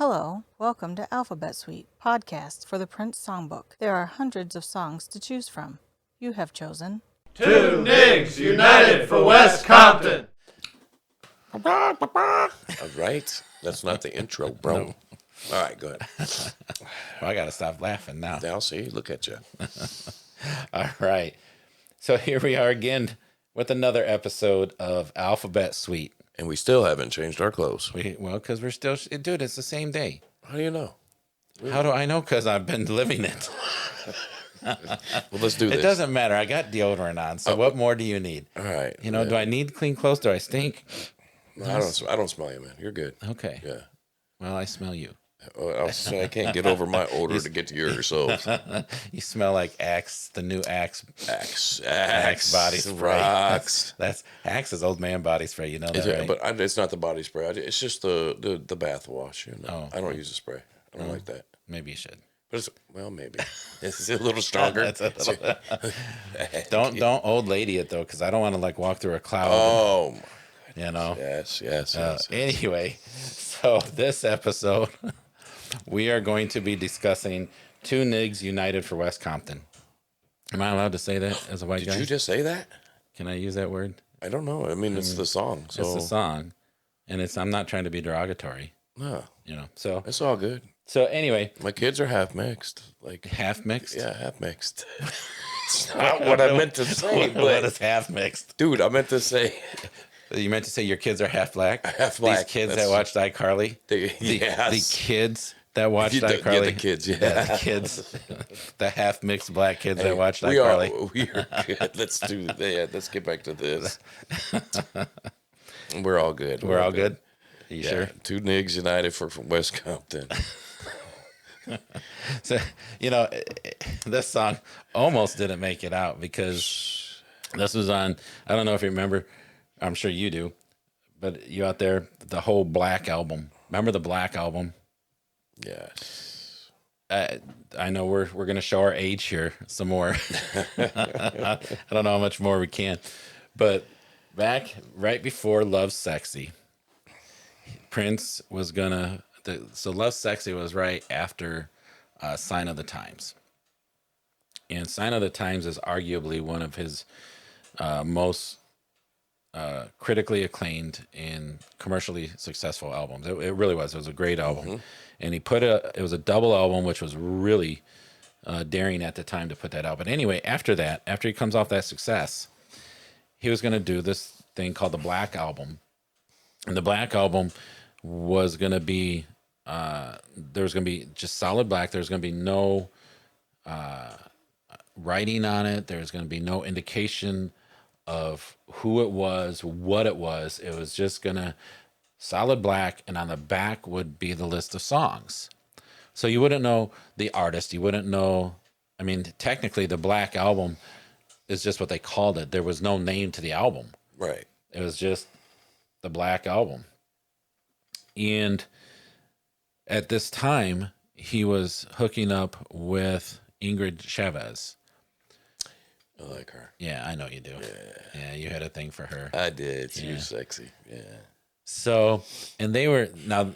Hello, welcome to Alphabet Suite, podcast for the Prince Songbook. There are hundreds of songs to choose from. You have chosen Two Nigs united for West Compton. All right. That's not the intro, bro. No. All right, go ahead. Well, I got to stop laughing now. Now, see, look at you. All right. So here we are again with another episode of Alphabet Suite. And we still haven't changed our clothes. Because we're still, dude, it's the same day. How do you know? How do I know? Because I've been living it. Well, let's do this. It doesn't matter. I got deodorant on. So what more do you need? All right. You know, do I need clean clothes? Do I stink? No, I don't smell you, man. You're good. Okay. Yeah. Well, I smell you. I can't get over my odor to get to yours. So You smell like Axe, the new Axe Axe body spray. rocks. That's Axe's old man body spray. You know that, Yeah, right? but it's not the body spray. It's just the bath wash. You know? Oh. I don't use a spray. I don't like that. Maybe you should. But maybe it's a little stronger. That's a little- don't old lady it though, because I don't want to like walk through a cloud. Oh, You know. yes. Anyway, so this episode, we are going to be discussing two Nigs united for West Compton. Am I allowed to say that as a white guy? Did you just say that? Can I use that word? I don't know. I mean, it's the song. So It's a song, and I'm not trying to be derogatory. No, You know. So it's all good. anyway, My kids are half mixed. Like half mixed. yeah, half mixed. It's not what I meant to say, What but is half mixed? dude, I meant to say You meant to say your kids are half black? Half black, These kids that's- that watched iCarly? yes. The kids that watched Yeah, iCarly? the kids, yeah. The kids. The half-mixed black kids that watched we iCarly. we are good. Let's get back to this. We're all good. We're all good? Are you Yeah. sure? Two Nigs united from West Compton. So, this song almost didn't make it out because this was on, I don't know if you remember, I'm sure you do, but you out there, the whole Black album. Remember the Black album? Yes. I know we're going to show our age here some more. I don't know how much more we can. But back right before Love Sexy, Prince was going to... So Love Sexy was right after Sign of the Times. And Sign of the Times is arguably one of his most critically acclaimed and commercially successful albums. It really was. It was a great album. Mm-hmm. And it was a double album, which was really daring at the time to put that out. But anyway, after he comes off that success, he was going to do this thing called the Black Album. And the Black Album was going to be, there was going to be just solid black. There's going to be no writing on it. There's going to be no indication of who it was, what it was. It was just going to solid black, and on the back would be the list of songs. So you wouldn't know the artist. You wouldn't know. I mean, technically, the Black Album is just what they called it. There was no name to the album. Right. It was just the Black Album. And at this time, he was hooking up with Ingrid Chavez. I like her. Yeah, I know you do. Yeah, you had a thing for her. I did. She was sexy. Yeah. So, and they were, now,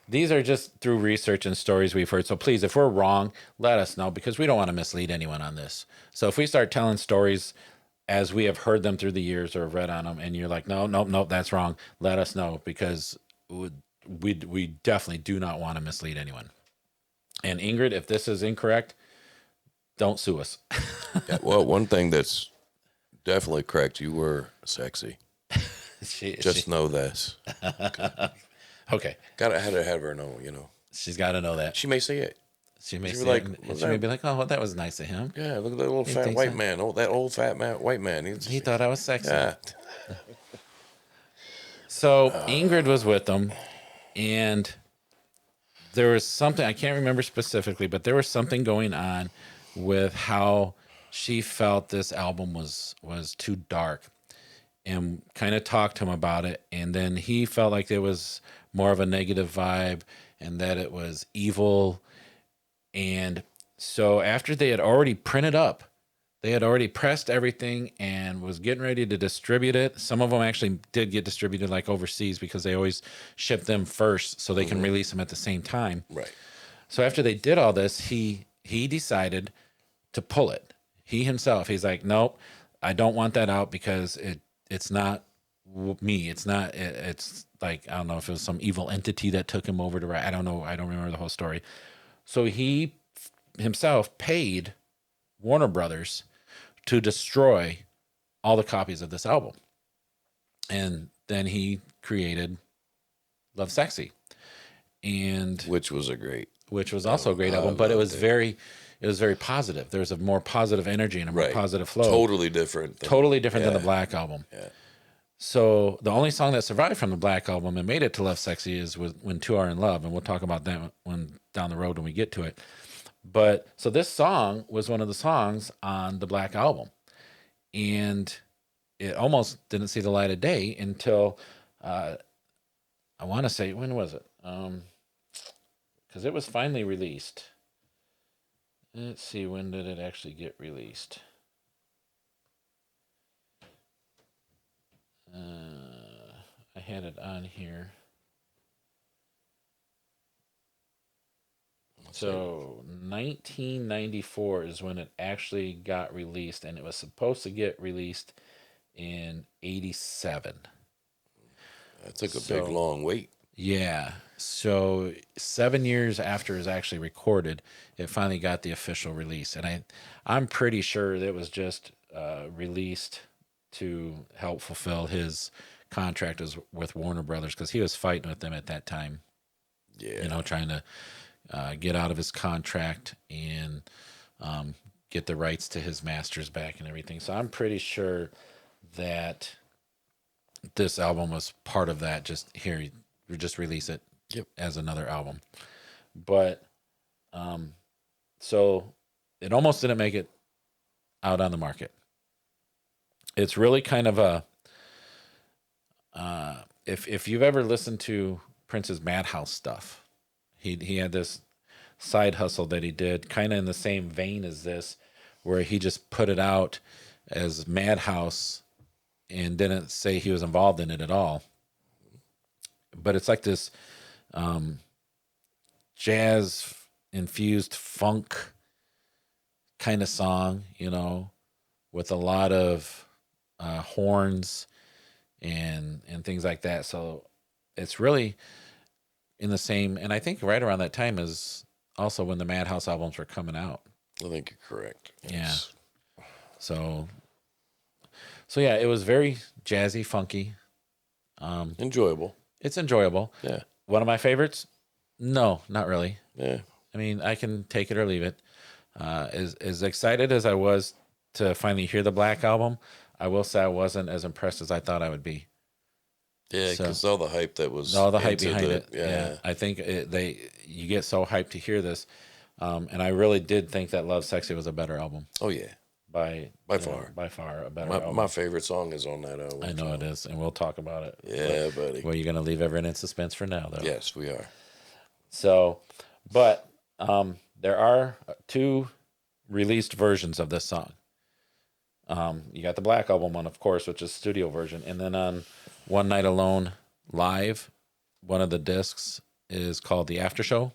these are just through research and stories we've heard. So please, if we're wrong, let us know, because we don't want to mislead anyone on this. So if we start telling stories as we have heard them through the years or read on them, and you're like, no, that's wrong, let us know, because we definitely do not want to mislead anyone. And Ingrid, if this is incorrect, don't sue us. Yeah, well, one thing that's definitely correct, you were sexy. Just know this. Okay. Had to have her know, She's got to know that. She may say it. She may She'd say be like, it, "Well, she may be like, oh, well, that was nice of him. Yeah, look at that old You fat think white so? man. Oh, that old fat white man. He thought I was sexy. Yeah. So Ingrid was with them, and there was something, I can't remember specifically, but there was something going on with how she felt this album was too dark, and kind of talked to him about it. And then he felt like there was more of a negative vibe and that it was evil. And so after they had already printed up they had already pressed everything and was getting ready to distribute it. Some of them actually did get distributed like overseas because they always ship them first so they can release them at the same time. Right. So after they did all this, he decided to pull it. He himself, he's like, nope, I don't want that out because it's not me. It's not. It's like, I don't know if it was some evil entity that took him over to write. I don't know. I don't remember the whole story. So he himself paid Warner Brothers to destroy all the copies of this album, and then he created Love Sexy, and Which was also a great album, but it was very positive. There was a more positive energy and a more positive flow. Totally different. Than the Black Album. Yeah. So the only song that survived from the Black Album and made it to Love Sexy is When Two Are in Love, and we'll talk about that when down the road when we get to it. But so this song was one of the songs on the Black Album, and it almost didn't see the light of day until I want to say, when was it? Because it was finally released. Let's see, when did it actually get released? I had it on here. So 1994 is when it actually got released, and it was supposed to get released in 87. That took a big, long wait. Yeah. So 7 years after it was actually recorded, it finally got the official release. And I'm pretty sure that it was just released to help fulfill his contract with Warner Brothers, because he was fighting with them at that time. Yeah. You know, trying to get out of his contract and get the rights to his masters back and everything. So I'm pretty sure that this album was part of that. Just here, you just release it as another album. But so it almost didn't make it out on the market. It's really kind of a if you've ever listened to Prince's Madhouse stuff, he had this side hustle that he did kind of in the same vein as this, where he just put it out as Madhouse and didn't say he was involved in it at all. But it's like this jazz infused funk kind of song, you know, with a lot of horns and things like that. So it's really in the same, and I think right around that time is also when the Madhouse albums were coming out. I think you're correct. Yes. Yeah. So yeah, it was very jazzy, funky. Enjoyable. It's enjoyable. Yeah. One of my favorites? No, not really. Yeah. I mean, I can take it or leave it. As excited as I was to finally hear the Black Album, I will say I wasn't as impressed as I thought I would be. Yeah, because all the hype that was all the hype behind it. Yeah. I think you get so hyped to hear this, and I really did think that Love Sexy was a better album. Oh yeah, by far a better album. My favorite song is on that album. I know it is, and we'll talk about it. Yeah, buddy. Well, you're gonna leave everyone in suspense for now, though. Yes, we are. So, but there are two released versions of this song. You got the Black Album one, of course, which is studio version, and then on One Night Alone Live, one of the discs is called The After Show,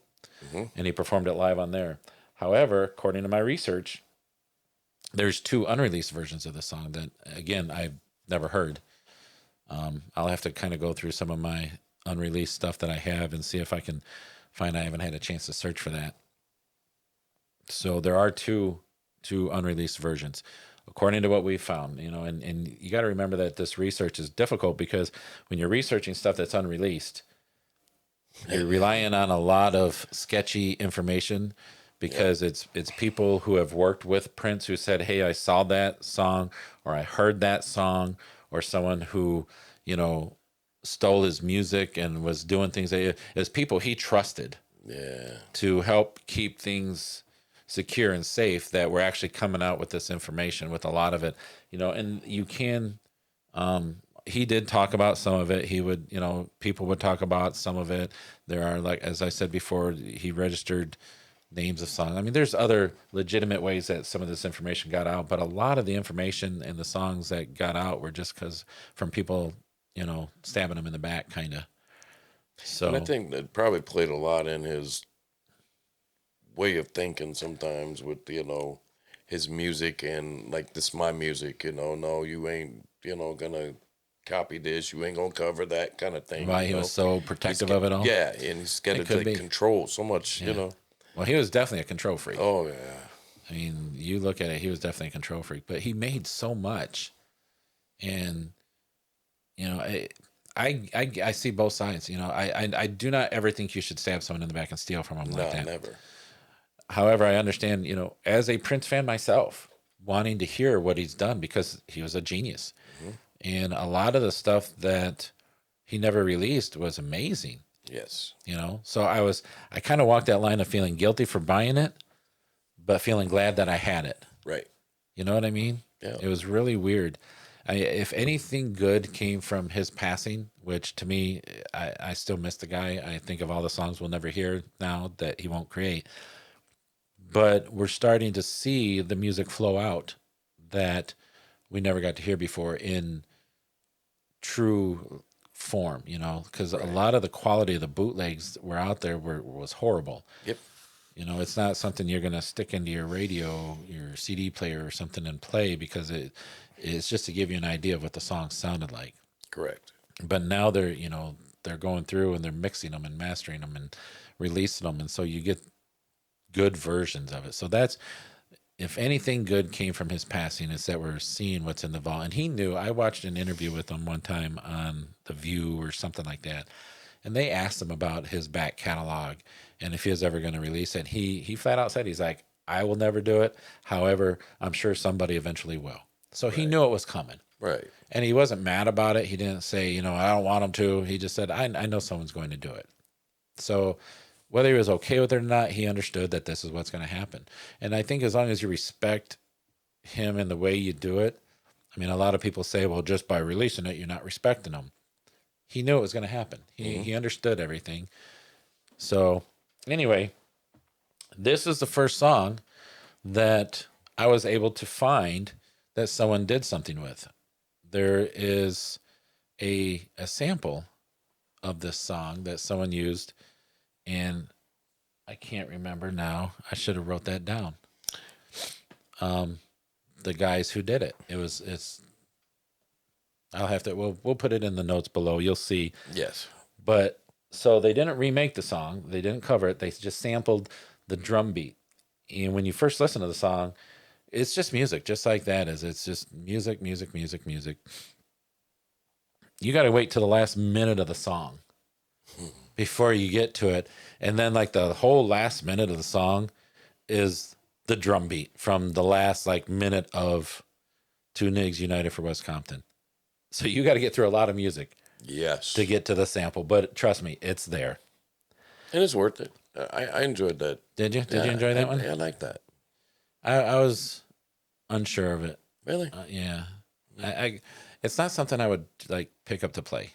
and he performed it live on there. However, according to my research, there's two unreleased versions of the song that, again, I've never heard. I'll have to kind of go through some of my unreleased stuff that I have and see if I can find. I haven't had a chance to search for that. So there are two unreleased versions, according to what we found, you know, and you got to remember that this research is difficult because when you're researching stuff that's unreleased, you're relying on a lot of sketchy information because it's people who have worked with Prince who said, hey, I saw that song or I heard that song, or someone who, you know, stole his music and was doing things that as people he trusted to help keep things secure and safe, that we're actually coming out with this information with a lot of it, you know. And you can he did talk about some of it. He would, you know, people would talk about some of it. There are, like, as I said before, he registered names of songs. I mean, there's other legitimate ways that some of this information got out, but a lot of the information and the songs that got out were just because from people, stabbing them in the back, kind of. So And I think that probably played a lot in his way of thinking sometimes with, his music and like, this is my music, no, you ain't, gonna copy this, you ain't gonna cover that kind of thing. why he was so protective of it all. Yeah, and he's got It to could like be. control so much, Well, he was definitely a control freak. Oh yeah. I mean, you look at it, he was definitely a control freak, but he made so much. And, I see both sides. I do not ever think you should stab someone in the back and steal from them No, like that. never. However, I understand, as a Prince fan myself, wanting to hear what he's done because he was a genius. Mm-hmm. And a lot of the stuff that he never released was amazing. Yes. So I kind of walked that line of feeling guilty for buying it, but feeling glad that I had it. Right. You know what I mean? Yeah. It was really weird. If anything good came from his passing, which to me, I still miss the guy. I think of all the songs we'll never hear now that he won't create. But we're starting to see the music flow out that we never got to hear before in true form, because a lot of the quality of the bootlegs that were out there was horrible. Yep. It's not something you're going to stick into your radio, your CD player or something and play because it's just to give you an idea of what the song sounded like. Correct. But now they're going through and they're mixing them and mastering them and releasing them. And so you get good versions of it. So that's, if anything good came from his passing, it's that we're seeing what's in the vault. And he knew. I watched an interview with him one time on The View or something like that. And they asked him about his back catalog and if he was ever going to release it. He flat out said, he's like, I will never do it. However, I'm sure somebody eventually will. So he knew it was coming. Right. And he wasn't mad about it. He didn't say, I don't want him to. He just said, I know someone's going to do it. So whether he was okay with it or not, he understood that this is what's going to happen. And I think as long as you respect him and the way you do it, I mean, a lot of people say, well, just by releasing it, you're not respecting him. He knew it was going to happen. He understood everything. So anyway, this is the first song that I was able to find that someone did something with. There is a sample of this song that someone used, and I can't remember now. I should have wrote that down. The guys who did it. I'll have to, we'll put it in the notes below. You'll see. Yes. But so they didn't remake the song. They didn't cover it. They just sampled the drum beat. And when you first listen to the song, it's just music, just like that is. It's just music, music, music, music. You got to wait till the last minute of the song before you get to it. And then like the whole last minute of the song is the drum beat from the last like minute of Two Nigs United for West Compton. So you got to get through a lot of music. Yes. To get to the sample. But trust me, it's there. And it's worth it. I enjoyed that. Did you? Did you enjoy that one? I like that. I was unsure of it. Really? Yeah. I it's not something I would like pick up to play.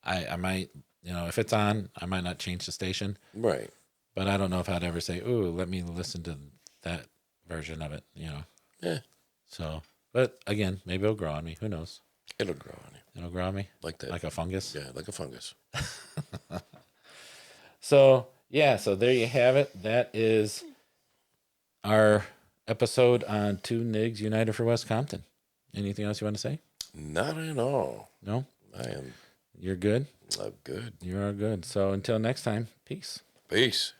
I might, if it's on, I might not change the station. Right. But I don't know if I'd ever say, ooh, let me listen to that version of it, Yeah. So, but again, maybe it'll grow on me. Who knows? It'll grow on you. It'll grow on me? Like that. Like a fungus? Yeah, like a fungus. So, yeah, so there you have it. That is our episode on Two Nigs United for West Compton. Anything else you want to say? Not at all. No? I'm You're good? good. You are good. So until next time, peace. Peace.